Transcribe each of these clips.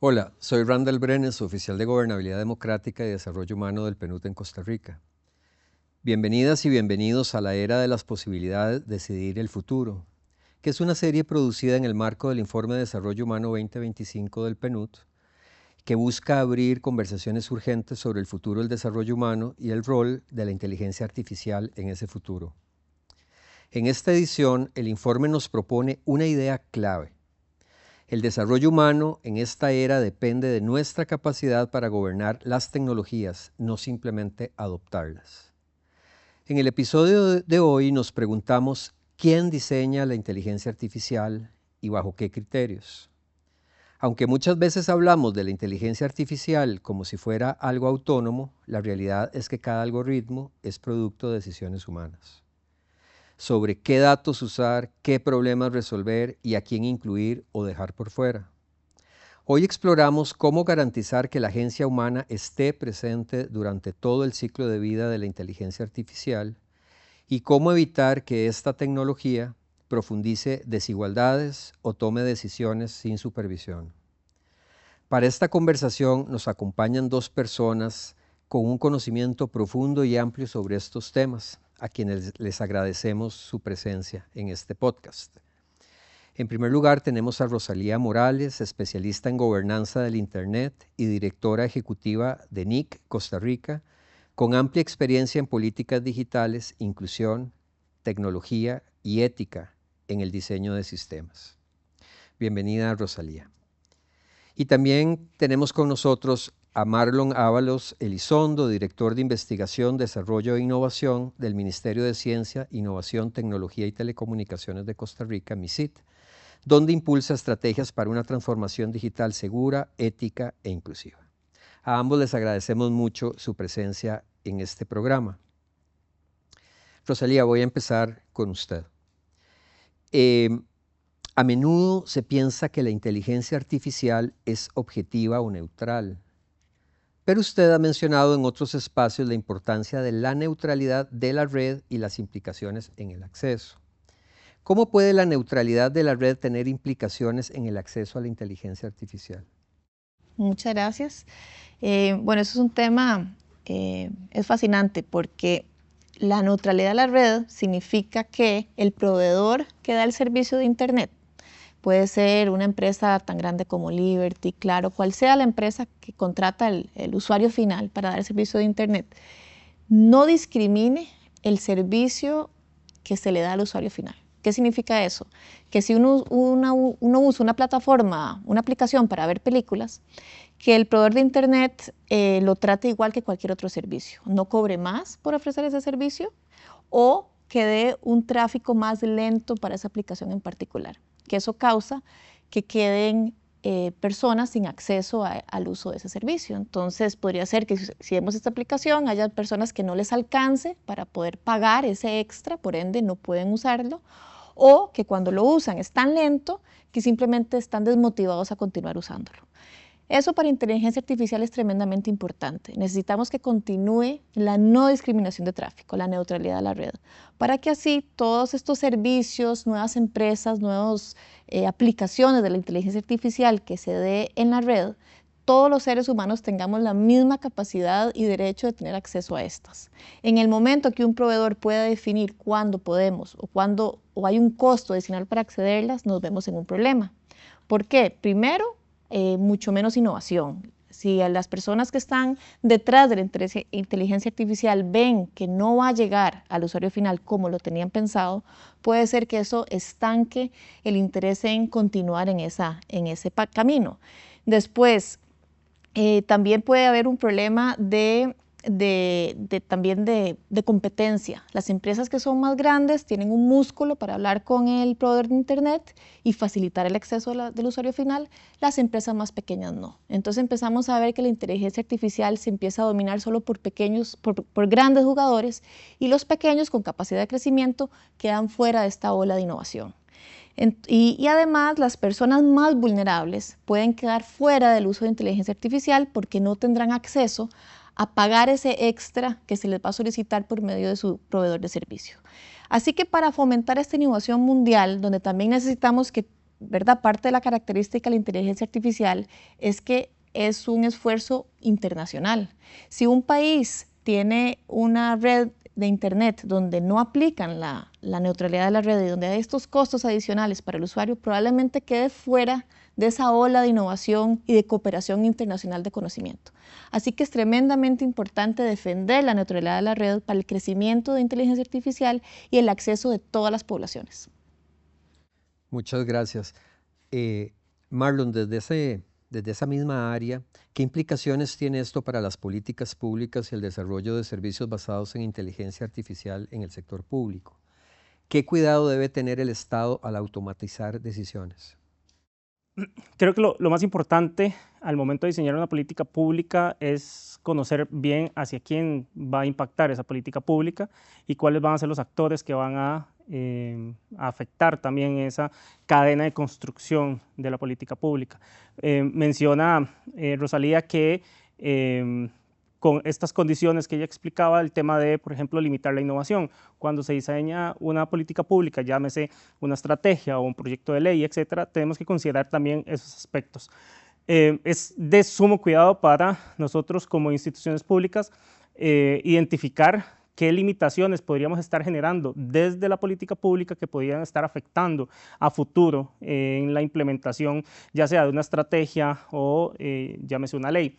Hola, soy Randall Brenes, oficial de Gobernabilidad Democrática y Desarrollo Humano del PNUD en Costa Rica. Bienvenidas y bienvenidos a la era de las posibilidades de decidir el futuro, que es una serie producida en el marco del Informe de Desarrollo Humano 2025 del PNUD, que busca abrir conversaciones urgentes sobre el futuro del desarrollo humano y el rol de la inteligencia artificial en ese futuro. En esta edición, el informe nos propone una idea clave. El desarrollo humano en esta era depende de nuestra capacidad para gobernar las tecnologías, no simplemente adoptarlas. En el episodio de hoy nos preguntamos quién diseña la inteligencia artificial y bajo qué criterios. Aunque muchas veces hablamos de la inteligencia artificial como si fuera algo autónomo, la realidad es que cada algoritmo es producto de decisiones humanas. Sobre qué datos usar, qué problemas resolver y a quién incluir o dejar por fuera. Hoy exploramos cómo garantizar que la agencia humana esté presente durante todo el ciclo de vida de la inteligencia artificial y cómo evitar que esta tecnología profundice desigualdades o tome decisiones sin supervisión. Para esta conversación nos acompañan dos personas con un conocimiento profundo y amplio sobre estos temas, a quienes les agradecemos su presencia en este podcast. En primer lugar, tenemos a Rosalía Morales, especialista en gobernanza del Internet y directora ejecutiva de NIC Costa Rica, con amplia experiencia en políticas digitales, inclusión, tecnología y ética en el diseño de sistemas. Bienvenida, Rosalía. Y también tenemos con nosotros a Marlon Ábalos Elizondo, director de Investigación, Desarrollo e Innovación del Ministerio de Ciencia, Innovación, Tecnología y Telecomunicaciones de Costa Rica, MICIT, donde impulsa estrategias para una transformación digital segura, ética e inclusiva. A ambos les agradecemos mucho su presencia en este programa. Rosalía, voy a empezar con usted. A menudo se piensa que la inteligencia artificial es objetiva o neutral, pero usted ha mencionado en otros espacios la importancia de la neutralidad de la red y las implicaciones en el acceso. ¿Cómo puede la neutralidad de la red tener implicaciones en el acceso a la inteligencia artificial? Muchas gracias. Bueno, eso es un tema, es fascinante porque la neutralidad de la red significa que el proveedor que da el servicio de Internet, puede ser una empresa tan grande como Liberty, Claro, cual sea la empresa que contrata el usuario final para dar el servicio de Internet, no discrimine el servicio que se le da al usuario final. ¿Qué significa eso? Que si uno usa una plataforma, una aplicación para ver películas, que el proveedor de Internet lo trate igual que cualquier otro servicio, no cobre más por ofrecer ese servicio o que dé un tráfico más lento para esa aplicación en particular, que eso causa que queden personas sin acceso al uso de ese servicio. Entonces podría ser que si vemos esta aplicación haya personas que no les alcance para poder pagar ese extra, por ende no pueden usarlo, o que cuando lo usan es tan lento que simplemente están desmotivados a continuar usándolo. Eso para inteligencia artificial es tremendamente importante. Necesitamos que continúe la no discriminación de tráfico, la neutralidad de la red, para que así todos estos servicios, nuevas empresas, nuevas aplicaciones de la inteligencia artificial que se dé en la red, todos los seres humanos tengamos la misma capacidad y derecho de tener acceso a estas. En el momento que un proveedor pueda definir cuándo podemos o hay un costo adicional para accederlas, nos vemos en un problema. ¿Por qué? Primero, mucho menos innovación. Si a las personas que están detrás de la inteligencia artificial ven que no va a llegar al usuario final como lo tenían pensado, puede ser que eso estanque el interés en continuar en ese camino. Después, también puede haber un problema también de competencia. Las empresas que son más grandes tienen un músculo para hablar con el proveedor de Internet y facilitar el acceso del usuario final, las empresas más pequeñas no. Entonces empezamos a ver que la inteligencia artificial se empieza a dominar solo por grandes jugadores y los pequeños con capacidad de crecimiento quedan fuera de esta ola de innovación. Y además las personas más vulnerables pueden quedar fuera del uso de inteligencia artificial porque no tendrán acceso a pagar ese extra que se les va a solicitar por medio de su proveedor de servicio. Así que para fomentar esta innovación mundial, donde también necesitamos que ¿verdad? Parte de la característica de la inteligencia artificial es que es un esfuerzo internacional. Si un país tiene una red de Internet donde no aplican la neutralidad de la red y donde hay estos costos adicionales para el usuario, probablemente quede fuera de esa ola de innovación y de cooperación internacional de conocimiento. Así que es tremendamente importante defender la neutralidad de la red para el crecimiento de inteligencia artificial y el acceso de todas las poblaciones. Muchas gracias. Marlon, desde esa misma área, ¿qué implicaciones tiene esto para las políticas públicas y el desarrollo de servicios basados en inteligencia artificial en el sector público? ¿Qué cuidado debe tener el Estado al automatizar decisiones? Creo que lo más importante al momento de diseñar una política pública es conocer bien hacia quién va a impactar esa política pública y cuáles van a ser los actores que van a afectar también esa cadena de construcción de la política pública. Menciona Rosalía que con estas condiciones que ella explicaba, el tema de, por ejemplo, limitar la innovación. Cuando se diseña una política pública, llámese una estrategia o un proyecto de ley, etcétera, tenemos que considerar también esos aspectos. Es de sumo cuidado para nosotros como instituciones públicas identificar qué limitaciones podríamos estar generando desde la política pública que podrían estar afectando a futuro en la implementación, ya sea de una estrategia o llámese una ley.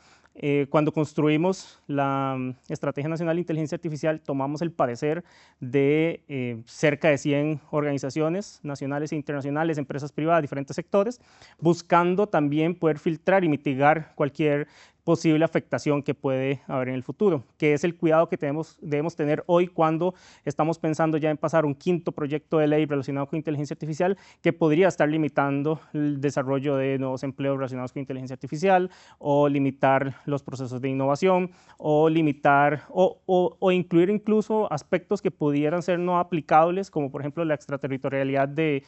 Cuando construimos la Estrategia Nacional de Inteligencia Artificial, tomamos el parecer de cerca de 100 organizaciones nacionales e internacionales, empresas privadas, diferentes sectores, buscando también poder filtrar y mitigar cualquier posible afectación que puede haber en el futuro, que es el cuidado que debemos tener hoy cuando estamos pensando ya en pasar un quinto proyecto de ley relacionado con inteligencia artificial que podría estar limitando el desarrollo de nuevos empleos relacionados con inteligencia artificial o limitar los procesos de innovación o limitar o incluir incluso aspectos que pudieran ser no aplicables, como por ejemplo la extraterritorialidad de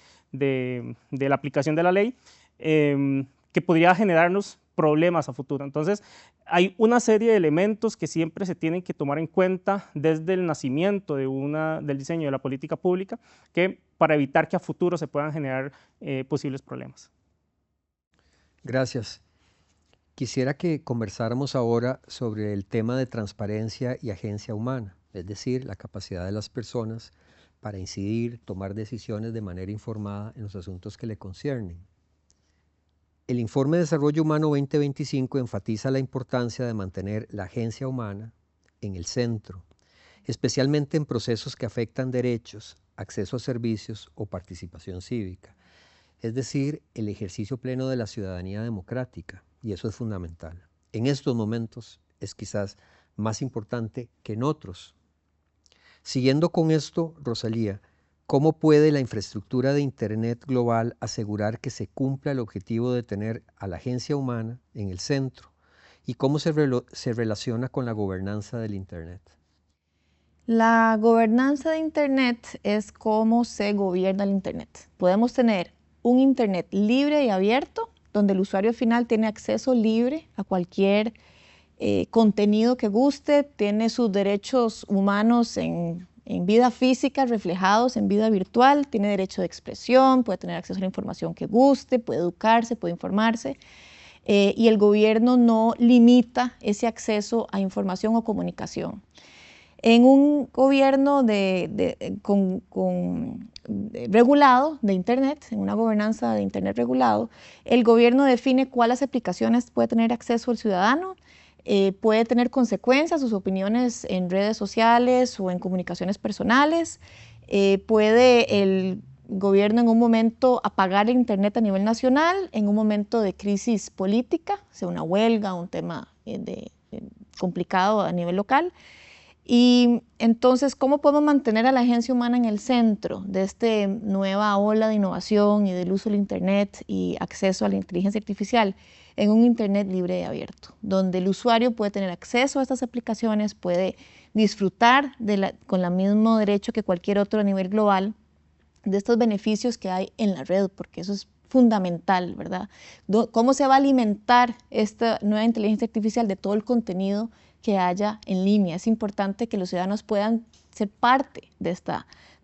la aplicación de la ley, que podría generarnos problemas a futuro. Entonces, hay una serie de elementos que siempre se tienen que tomar en cuenta desde el nacimiento del diseño de la política pública, que para evitar que a futuro se puedan generar posibles problemas. Gracias. Quisiera que conversáramos ahora sobre el tema de transparencia y agencia humana, es decir, la capacidad de las personas para incidir, tomar decisiones de manera informada en los asuntos que le conciernen. El Informe de Desarrollo Humano 2025 enfatiza la importancia de mantener la agencia humana en el centro, especialmente en procesos que afectan derechos, acceso a servicios o participación cívica, es decir, el ejercicio pleno de la ciudadanía democrática, y eso es fundamental. En estos momentos es quizás más importante que en otros. Siguiendo con esto, Rosalía, ¿cómo puede la infraestructura de Internet global asegurar que se cumpla el objetivo de tener a la agencia humana en el centro? ¿Y cómo se relaciona con la gobernanza del Internet? La gobernanza de Internet es cómo se gobierna el Internet. Podemos tener un Internet libre y abierto, donde el usuario final tiene acceso libre a cualquier contenido que guste, tiene sus derechos humanos en vida física reflejados en vida virtual, tiene derecho de expresión, puede tener acceso a la información que guste, puede educarse, puede informarse, y el gobierno no limita ese acceso a información o comunicación. En un gobierno regulado de Internet, en una gobernanza de Internet regulado, el gobierno define cuáles aplicaciones puede tener acceso el ciudadano, puede tener consecuencias sus opiniones en redes sociales o en comunicaciones personales, puede el gobierno en un momento apagar el Internet a nivel nacional, en un momento de crisis política, sea una huelga, un tema complicado a nivel local. Y entonces, ¿cómo podemos mantener a la agencia humana en el centro de esta nueva ola de innovación y del uso del Internet y acceso a la inteligencia artificial? En un Internet libre y abierto, donde el usuario puede tener acceso a estas aplicaciones, puede disfrutar con el mismo derecho que cualquier otro a nivel global de estos beneficios que hay en la red, porque eso es fundamental, ¿verdad? ¿Cómo se va a alimentar esta nueva inteligencia artificial de todo el contenido que haya en línea. Es importante que los ciudadanos puedan ser parte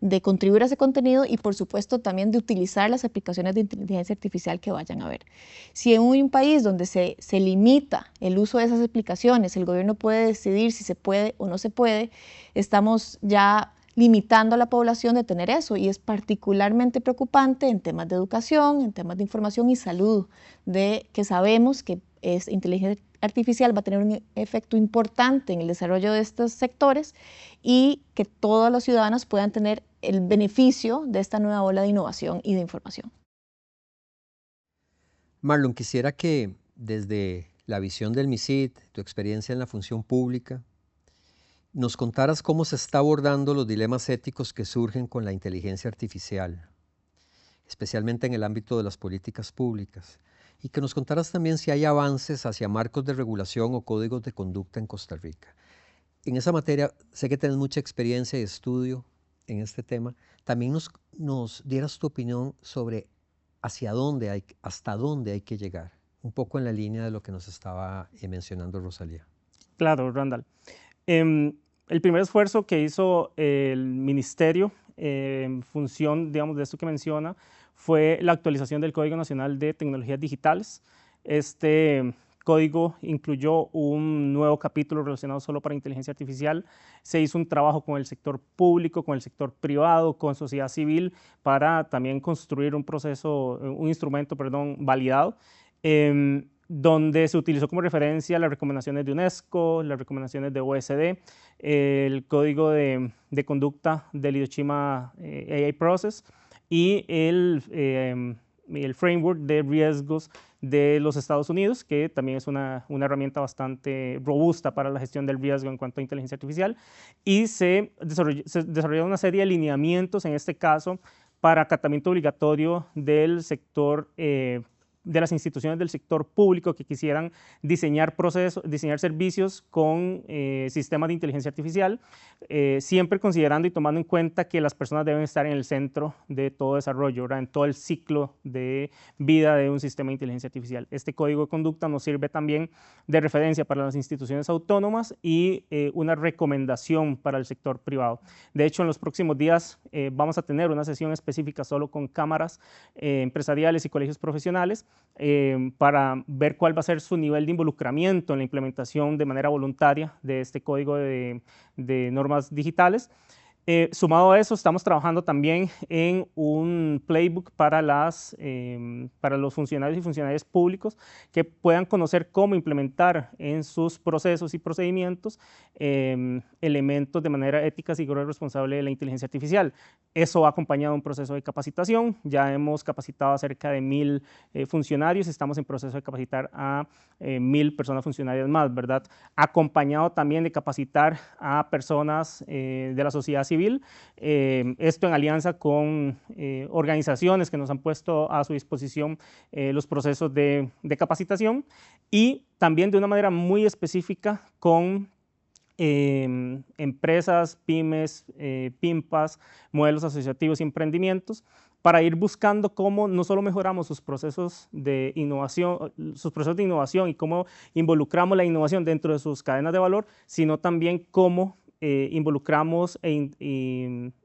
de contribuir a ese contenido y, por supuesto, también de utilizar las aplicaciones de inteligencia artificial que vayan a ver. Si en un país donde se limita el uso de esas aplicaciones, el gobierno puede decidir si se puede o no se puede, estamos ya limitando a la población de tener eso, y es particularmente preocupante en temas de educación, en temas de información y salud, de que sabemos que inteligencia artificial va a tener un efecto importante en el desarrollo de estos sectores y que todos los ciudadanos puedan tener el beneficio de esta nueva ola de innovación y de información. Marlon, quisiera que desde la visión del MISID, tu experiencia en la función pública, nos contaras cómo se está abordando los dilemas éticos que surgen con la inteligencia artificial, especialmente en el ámbito de las políticas públicas, y que nos contaras también si hay avances hacia marcos de regulación o códigos de conducta en Costa Rica. En esa materia, sé que tienes mucha experiencia y estudio en este tema. También nos dieras tu opinión sobre hasta dónde hay que llegar, un poco en la línea de lo que nos estaba mencionando Rosalía. Claro, Randall. El primer esfuerzo que hizo el ministerio en función, digamos, de esto que menciona, fue la actualización del Código Nacional de Tecnologías Digitales. Este código incluyó un nuevo capítulo relacionado solo para inteligencia artificial. Se hizo un trabajo con el sector público, con el sector privado, con sociedad civil, para también construir un instrumento validado, donde se utilizó como referencia las recomendaciones de UNESCO, las recomendaciones de OECD, el código de conducta del Hiroshima AI Process y el framework de riesgos de los Estados Unidos, que también es una herramienta bastante robusta para la gestión del riesgo en cuanto a inteligencia artificial, y se desarrolló una serie de lineamientos, en este caso, para acatamiento obligatorio del sector de las instituciones del sector público que quisieran diseñar servicios con sistemas de inteligencia artificial, siempre considerando y tomando en cuenta que las personas deben estar en el centro de todo desarrollo, ¿verdad? En todo el ciclo de vida de un sistema de inteligencia artificial. Este código de conducta nos sirve también de referencia para las instituciones autónomas y una recomendación para el sector privado. De hecho, en los próximos días vamos a tener una sesión específica solo con cámaras empresariales y colegios profesionales, para ver cuál va a ser su nivel de involucramiento en la implementación de manera voluntaria de este código de normas digitales. Sumado a eso, estamos trabajando también en un playbook para los funcionarios y funcionarias públicos que puedan conocer cómo implementar en sus procesos y procedimientos elementos de manera ética, segura y responsable de la inteligencia artificial. Eso ha acompañado un proceso de capacitación. Ya hemos capacitado a cerca de 1000 funcionarios, estamos en proceso de capacitar a 1000 personas funcionarias más, ¿verdad? Acompañado también de capacitar a personas de la sociedad civil, esto en alianza con organizaciones que nos han puesto a su disposición los procesos de capacitación, y también de una manera muy específica con empresas, pymes, PIMPAS, modelos asociativos y emprendimientos, para ir buscando cómo no solo mejoramos sus procesos de innovación y cómo involucramos la innovación dentro de sus cadenas de valor, sino también cómo involucramos e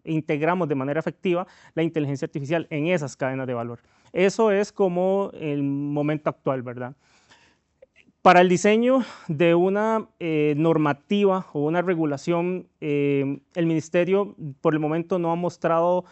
integramos de manera efectiva la inteligencia artificial en esas cadenas de valor. Eso es como el momento actual, ¿verdad? Para el diseño de una normativa o una regulación, el Ministerio por el momento no ha mostrado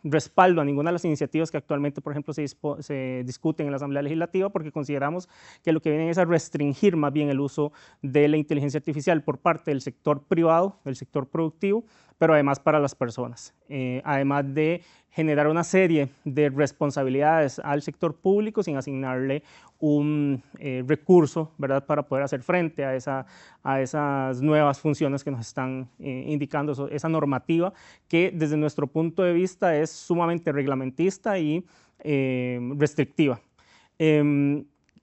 respaldo a ninguna de las iniciativas que actualmente, por ejemplo, se discuten en la Asamblea Legislativa, porque consideramos que lo que viene es a restringir más bien el uso de la inteligencia artificial por parte del sector privado, del sector productivo, pero además para las personas, además de generar una serie de responsabilidades al sector público sin asignarle un recurso, ¿verdad?, para poder hacer frente a esas nuevas funciones que nos están indicando esa normativa, que desde nuestro punto de vista es sumamente reglamentista y restrictiva.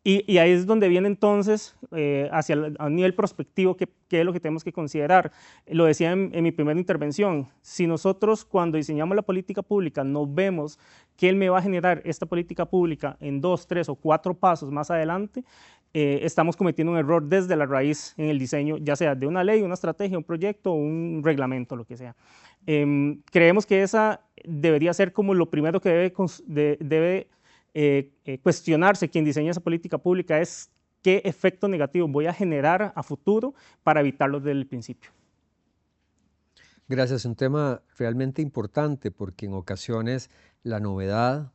Y ahí es donde viene entonces, a un nivel prospectivo, qué es lo que tenemos que considerar. Lo decía en mi primera intervención, si nosotros cuando diseñamos la política pública no vemos que él me va a generar esta política pública en 2, 3 o 4 pasos más adelante, estamos cometiendo un error desde la raíz en el diseño, ya sea de una ley, una estrategia, un proyecto, un reglamento, lo que sea. Creemos que esa debería ser como lo primero que debe cuestionarse quien diseña esa política pública, es qué efecto negativo voy a generar a futuro para evitarlo desde el principio. Gracias, un tema realmente importante porque en ocasiones la novedad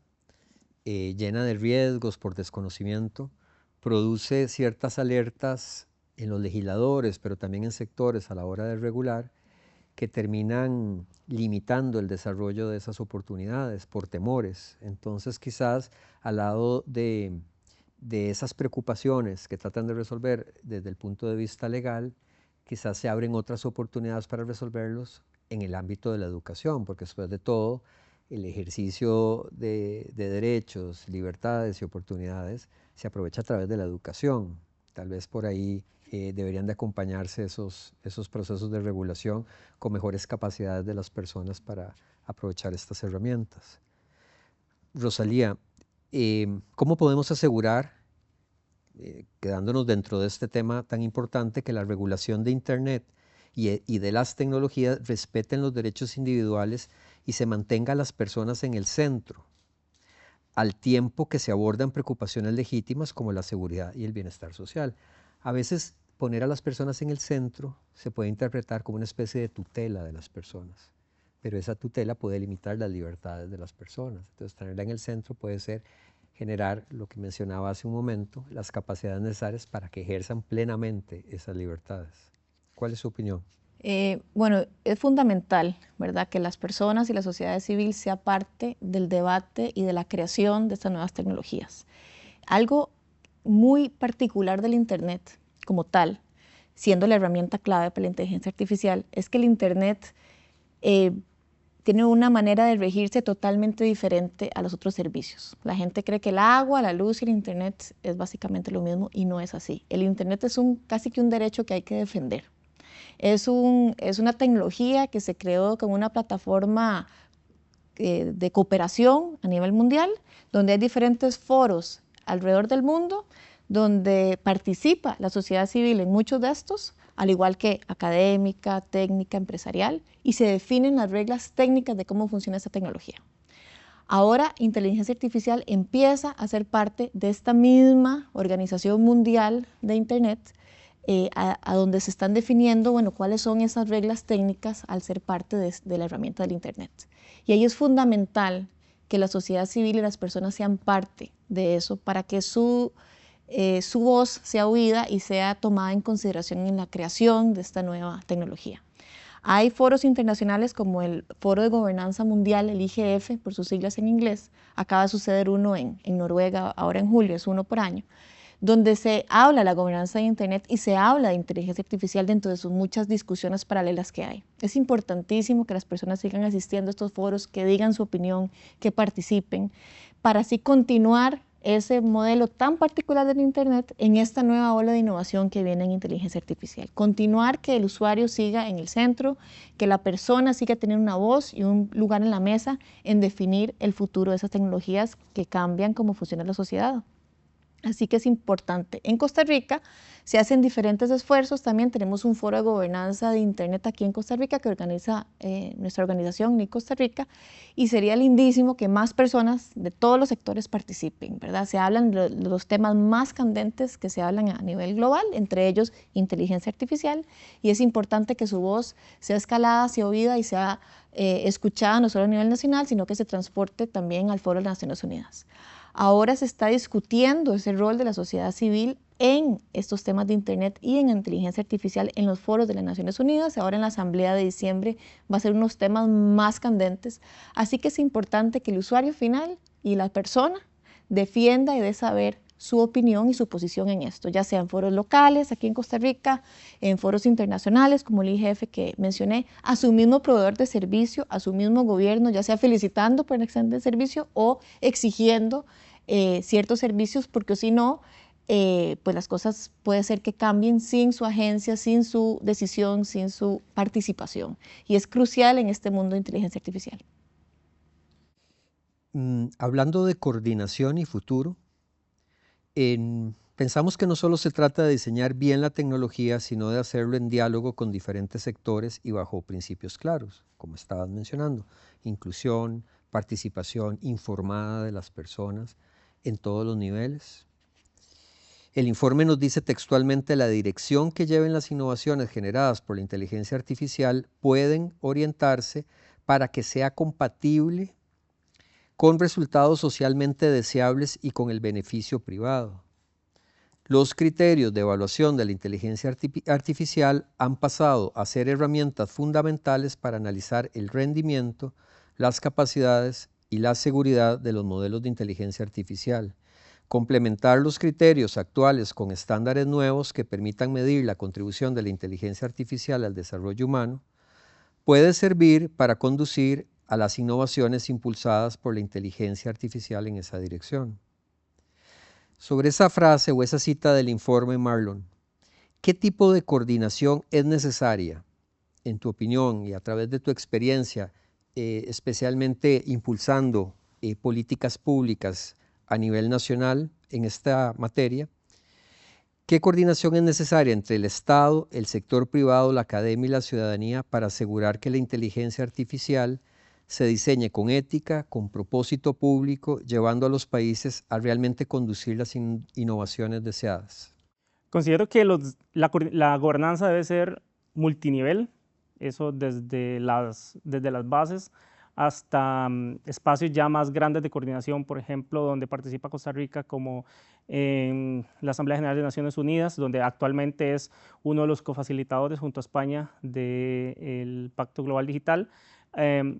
llena de riesgos por desconocimiento produce ciertas alertas en los legisladores, pero también en sectores a la hora de regular, que terminan limitando el desarrollo de esas oportunidades por temores. Entonces, quizás al lado de esas preocupaciones que tratan de resolver desde el punto de vista legal, quizás se abren otras oportunidades para resolverlos en el ámbito de la educación, porque después de todo, el ejercicio de derechos, libertades y oportunidades se aprovecha a través de la educación. Tal vez por ahí deberían de acompañarse esos procesos de regulación con mejores capacidades de las personas para aprovechar estas herramientas. Rosalía, ¿cómo podemos asegurar, quedándonos dentro de este tema tan importante, que la regulación de Internet y de las tecnologías respeten los derechos individuales y se mantenga a las personas en el centro, al tiempo que se abordan preocupaciones legítimas como la seguridad y el bienestar social? A veces poner a las personas en el centro se puede interpretar como una especie de tutela de las personas, pero esa tutela puede limitar las libertades de las personas. Entonces, tenerla en el centro puede ser generar, lo que mencionaba hace un momento, las capacidades necesarias para que ejerzan plenamente esas libertades. ¿Cuál es su opinión? Bueno, es fundamental, ¿verdad?, que las personas y la sociedad civil sea parte del debate y de la creación de estas nuevas tecnologías. Algo muy particular del Internet como tal, siendo la herramienta clave para la inteligencia artificial, es que el Internet tiene una manera de regirse totalmente diferente a los otros servicios. La gente cree que el agua, la luz y el Internet es básicamente lo mismo, y no es así. El Internet es casi que un derecho que hay que defender. Es una tecnología que se creó como una plataforma de cooperación a nivel mundial, donde hay diferentes foros alrededor del mundo, donde participa la sociedad civil en muchos de estos, al igual que académica, técnica, empresarial, y se definen las reglas técnicas de cómo funciona esta tecnología. Ahora, inteligencia artificial empieza a ser parte de esta misma organización mundial de Internet, a donde se están definiendo, bueno, cuáles son esas reglas técnicas al ser parte de la herramienta del Internet. Y ahí es fundamental que la sociedad civil y las personas sean parte de eso para que su voz sea oída y sea tomada en consideración en la creación de esta nueva tecnología. Hay foros internacionales como el Foro de Gobernanza Mundial, el IGF, por sus siglas en inglés. Acaba de suceder uno en Noruega, ahora en julio, es uno por año, donde se habla de la gobernanza de Internet y se habla de inteligencia artificial dentro de sus muchas discusiones paralelas que hay. Es importantísimo que las personas sigan asistiendo a estos foros, que digan su opinión, que participen, para así continuar ese modelo tan particular del Internet en esta nueva ola de innovación que viene en inteligencia artificial. Continuar que el usuario siga en el centro, que la persona siga teniendo una voz y un lugar en la mesa en definir el futuro de esas tecnologías que cambian cómo funciona la sociedad. Así que es importante. En Costa Rica se hacen diferentes esfuerzos. También tenemos un foro de gobernanza de Internet aquí en Costa Rica que organiza nuestra organización, NIC Costa Rica, y sería lindísimo que más personas de todos los sectores participen, ¿verdad? Se hablan de los temas más candentes que se hablan a nivel global, entre ellos inteligencia artificial, y es importante que su voz sea escalada, sea oída y sea escuchada no solo a nivel nacional, sino que se transporte también al Foro de las Naciones Unidas. Ahora se está discutiendo ese rol de la sociedad civil en estos temas de Internet y en inteligencia artificial en los foros de las Naciones Unidas. Ahora en la Asamblea de diciembre va a ser unos temas más candentes. Así que es importante que el usuario final y la persona defienda y dé saber su opinión y su posición en esto, ya sea en foros locales, aquí en Costa Rica, en foros internacionales como el IGF que mencioné, a su mismo proveedor de servicio, a su mismo gobierno, ya sea felicitando por el excelente servicio o exigiendo ciertos servicios, porque si no, pues las cosas puede ser que cambien sin su agencia, sin su decisión, sin su participación. Y es crucial en este mundo de inteligencia artificial. Hablando de coordinación y futuro, pensamos que no solo se trata de diseñar bien la tecnología, sino de hacerlo en diálogo con diferentes sectores y bajo principios claros, como estabas mencionando: inclusión, participación informada de las personas en todos los niveles. El informe nos dice textualmente: la dirección que lleven las innovaciones generadas por la inteligencia artificial pueden orientarse para que sea compatible con resultados socialmente deseables y con el beneficio privado. Los criterios de evaluación de la inteligencia artificial han pasado a ser herramientas fundamentales para analizar el rendimiento, las capacidades y la seguridad de los modelos de inteligencia artificial. Complementar los criterios actuales con estándares nuevos que permitan medir la contribución de la inteligencia artificial al desarrollo humano puede servir para conducir a las innovaciones impulsadas por la inteligencia artificial en esa dirección. Sobre esa frase o esa cita del informe, Marlon, ¿qué tipo de coordinación es necesaria, en tu opinión y a través de tu experiencia, especialmente impulsando políticas públicas a nivel nacional en esta materia? ¿Qué coordinación es necesaria entre el Estado, el sector privado, la academia y la ciudadanía para asegurar que la inteligencia artificial se diseñe con ética, con propósito público, llevando a los países a realmente conducir las innovaciones deseadas? Considero que la gobernanza debe ser multinivel, eso desde las bases hasta espacios ya más grandes de coordinación, por ejemplo, donde participa Costa Rica, como en la Asamblea General de Naciones Unidas, donde actualmente es uno de los cofacilitadores junto a España del Pacto Global Digital.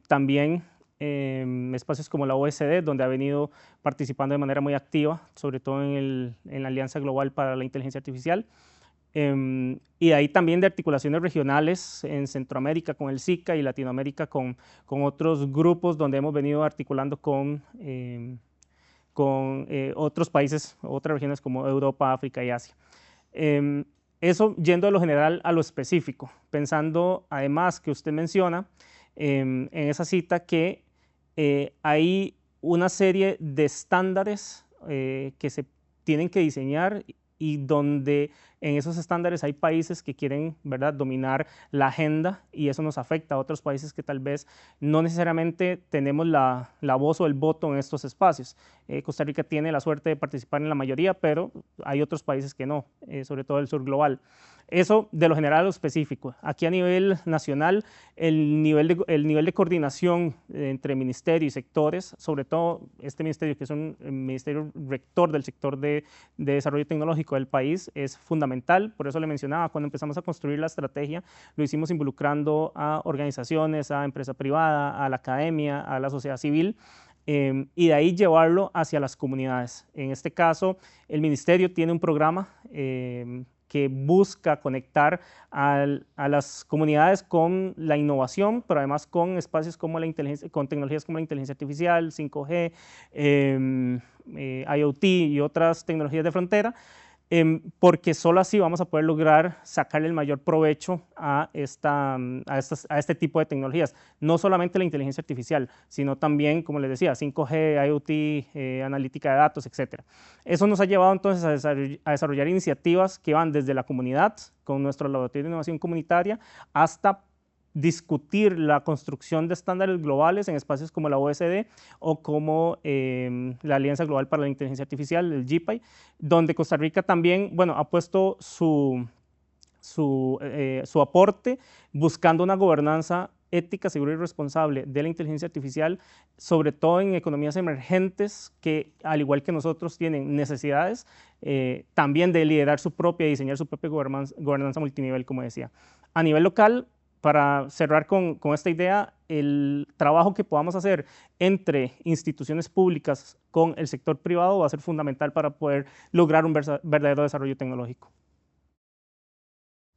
También espacios como la OECD, donde ha venido participando de manera muy activa, sobre todo en la Alianza Global para la Inteligencia Artificial. Y ahí también de articulaciones regionales en Centroamérica con el SICA y Latinoamérica con otros grupos donde hemos venido articulando con otros países, otras regiones como Europa, África y Asia. Eso yendo de lo general a lo específico, pensando además que usted menciona en esa cita que hay una serie de estándares que se tienen que diseñar y donde en esos estándares hay países que quieren, ¿verdad?, dominar la agenda y eso nos afecta a otros países que tal vez no necesariamente tenemos la voz o el voto en estos espacios. Costa Rica tiene la suerte de participar en la mayoría, pero hay otros países que no, sobre todo el sur global. Eso de lo general a lo específico. Aquí a nivel nacional, el nivel de coordinación entre ministerio y sectores, sobre todo este ministerio que es un ministerio rector del sector de desarrollo tecnológico del país, es fundamental. Por eso le mencionaba, cuando empezamos a construir la estrategia, lo hicimos involucrando a organizaciones, a empresa privada, a la academia, a la sociedad civil, y de ahí llevarlo hacia las comunidades. En este caso, el ministerio tiene un programa que busca conectar a las comunidades con la innovación, pero además con espacios como con tecnologías como la inteligencia artificial, 5G, IoT y otras tecnologías de frontera, porque solo así vamos a poder lograr sacarle el mayor provecho a este tipo de tecnologías. No solamente la inteligencia artificial, sino también, como les decía, 5G, IoT, analítica de datos, etc. Eso nos ha llevado entonces a desarrollar iniciativas que van desde la comunidad, con nuestro laboratorio de innovación comunitaria, hasta discutir la construcción de estándares globales en espacios como la OECD o como la Alianza Global para la Inteligencia Artificial, el GPAI, donde Costa Rica también, bueno, ha puesto su aporte buscando una gobernanza ética, segura y responsable de la inteligencia artificial, sobre todo en economías emergentes que, al igual que nosotros, tienen necesidades también de liderar su propia y diseñar su propia gobernanza multinivel, como decía. A nivel local, para cerrar con esta idea, el trabajo que podamos hacer entre instituciones públicas con el sector privado va a ser fundamental para poder lograr un verdadero desarrollo tecnológico.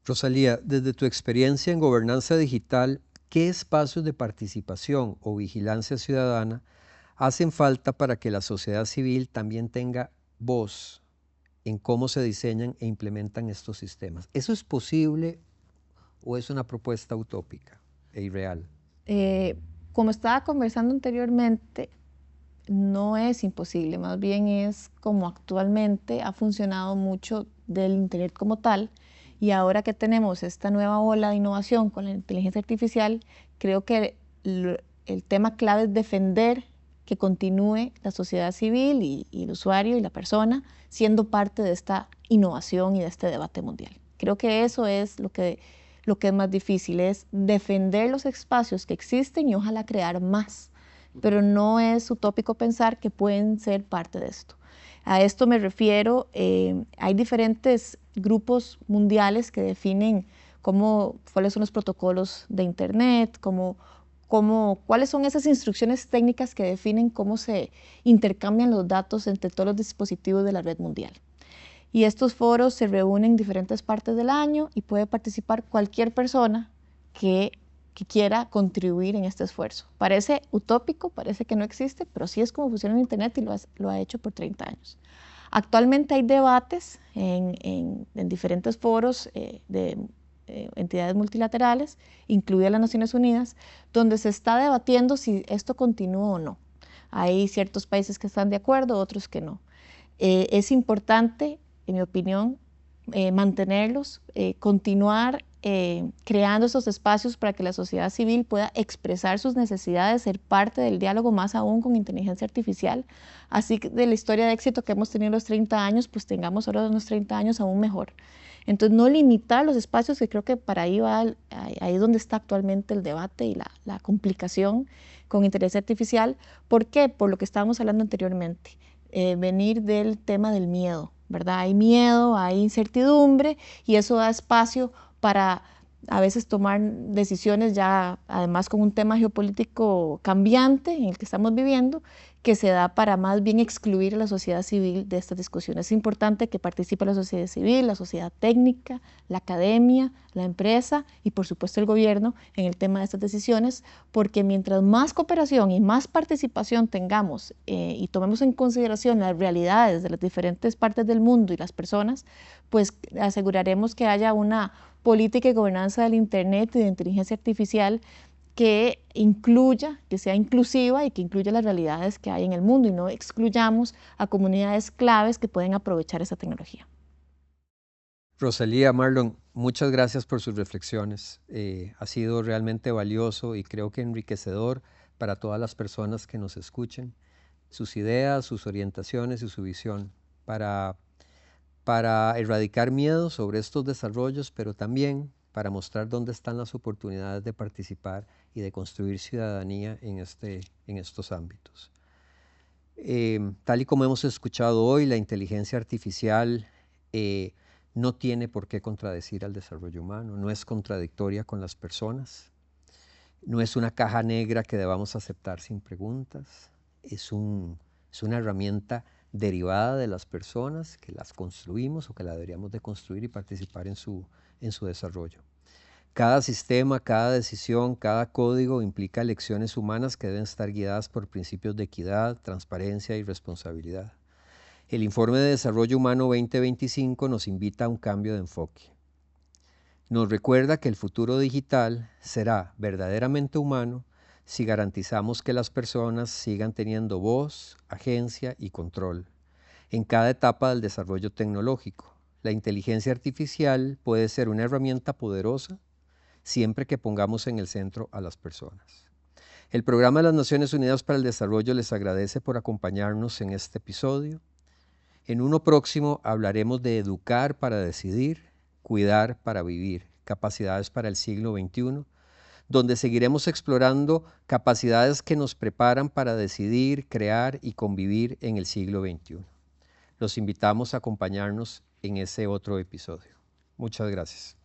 Rosalía, desde tu experiencia en gobernanza digital, ¿qué espacios de participación o vigilancia ciudadana hacen falta para que la sociedad civil también tenga voz en cómo se diseñan e implementan estos sistemas. ¿Eso es posible o es una propuesta utópica e irreal? Como estaba conversando anteriormente, no es imposible, más bien es como actualmente ha funcionado mucho del Internet como tal, y ahora que tenemos esta nueva ola de innovación con la inteligencia artificial, creo que el tema clave es defender que continúe la sociedad civil y el usuario y la persona siendo parte de esta innovación y de este debate mundial. Creo que eso es lo que es más difícil, es defender los espacios que existen y ojalá crear más, pero no es utópico pensar que pueden ser parte de esto. A esto me refiero, hay diferentes grupos mundiales que definen cuáles son los protocolos de Internet, cuáles son esas instrucciones técnicas que definen cómo se intercambian los datos entre todos los dispositivos de la red mundial. Y estos foros se reúnen en diferentes partes del año y puede participar cualquier persona que quiera contribuir en este esfuerzo. Parece utópico, parece que no existe, pero sí es como funciona en Internet y lo ha hecho por 30 años. Actualmente hay debates en diferentes foros de entidades multilaterales, incluidas las Naciones Unidas, donde se está debatiendo si esto continúa o no. Hay ciertos países que están de acuerdo, otros que no. Es importante, en mi opinión, mantenerlos, continuar creando esos espacios para que la sociedad civil pueda expresar sus necesidades, ser parte del diálogo, más aún con inteligencia artificial. Así que de la historia de éxito que hemos tenido en los 30 años, pues tengamos ahora unos 30 años aún mejor. Entonces, no limitar los espacios, que creo que para ahí va, ahí es donde está actualmente el debate y la complicación con inteligencia artificial. ¿Por qué? Por lo que estábamos hablando anteriormente. Venir del tema del miedo, ¿verdad? Hay miedo, hay incertidumbre y eso da espacio para a veces tomar decisiones ya, además con un tema geopolítico cambiante en el que estamos viviendo, que se da para más bien excluir a la sociedad civil de estas discusiones. Es importante que participe la sociedad civil, la sociedad técnica, la academia, la empresa y por supuesto el gobierno en el tema de estas decisiones, porque mientras más cooperación y más participación tengamos y tomemos en consideración las realidades de las diferentes partes del mundo y las personas, pues aseguraremos que haya una política y gobernanza del Internet y de inteligencia artificial que incluya, que sea inclusiva y que incluya las realidades que hay en el mundo y no excluyamos a comunidades claves que pueden aprovechar esa tecnología. Rosalía, Marlon, muchas gracias por sus reflexiones. Ha sido realmente valioso y creo que enriquecedor para todas las personas que nos escuchen, sus ideas, sus orientaciones y su visión para erradicar miedo sobre estos desarrollos, pero también para mostrar dónde están las oportunidades de participar y de construir ciudadanía en estos ámbitos. Tal y como hemos escuchado hoy, la inteligencia artificial no tiene por qué contradecir al desarrollo humano, no es contradictoria con las personas, no es una caja negra que debamos aceptar sin preguntas, es una herramienta derivada de las personas que las construimos o que la deberíamos de construir y participar en su desarrollo. Cada sistema, cada decisión, cada código implica elecciones humanas que deben estar guiadas por principios de equidad, transparencia y responsabilidad. El Informe de Desarrollo Humano 2025 nos invita a un cambio de enfoque. Nos recuerda que el futuro digital será verdaderamente humano si garantizamos que las personas sigan teniendo voz, agencia y control en cada etapa del desarrollo tecnológico. La inteligencia artificial puede ser una herramienta poderosa siempre que pongamos en el centro a las personas. El Programa de las Naciones Unidas para el Desarrollo les agradece por acompañarnos en este episodio. En uno próximo hablaremos de educar para decidir, cuidar para vivir, capacidades para el siglo XXI, donde seguiremos explorando capacidades que nos preparan para decidir, crear y convivir en el siglo XXI. Los invitamos a acompañarnos en ese otro episodio. Muchas gracias.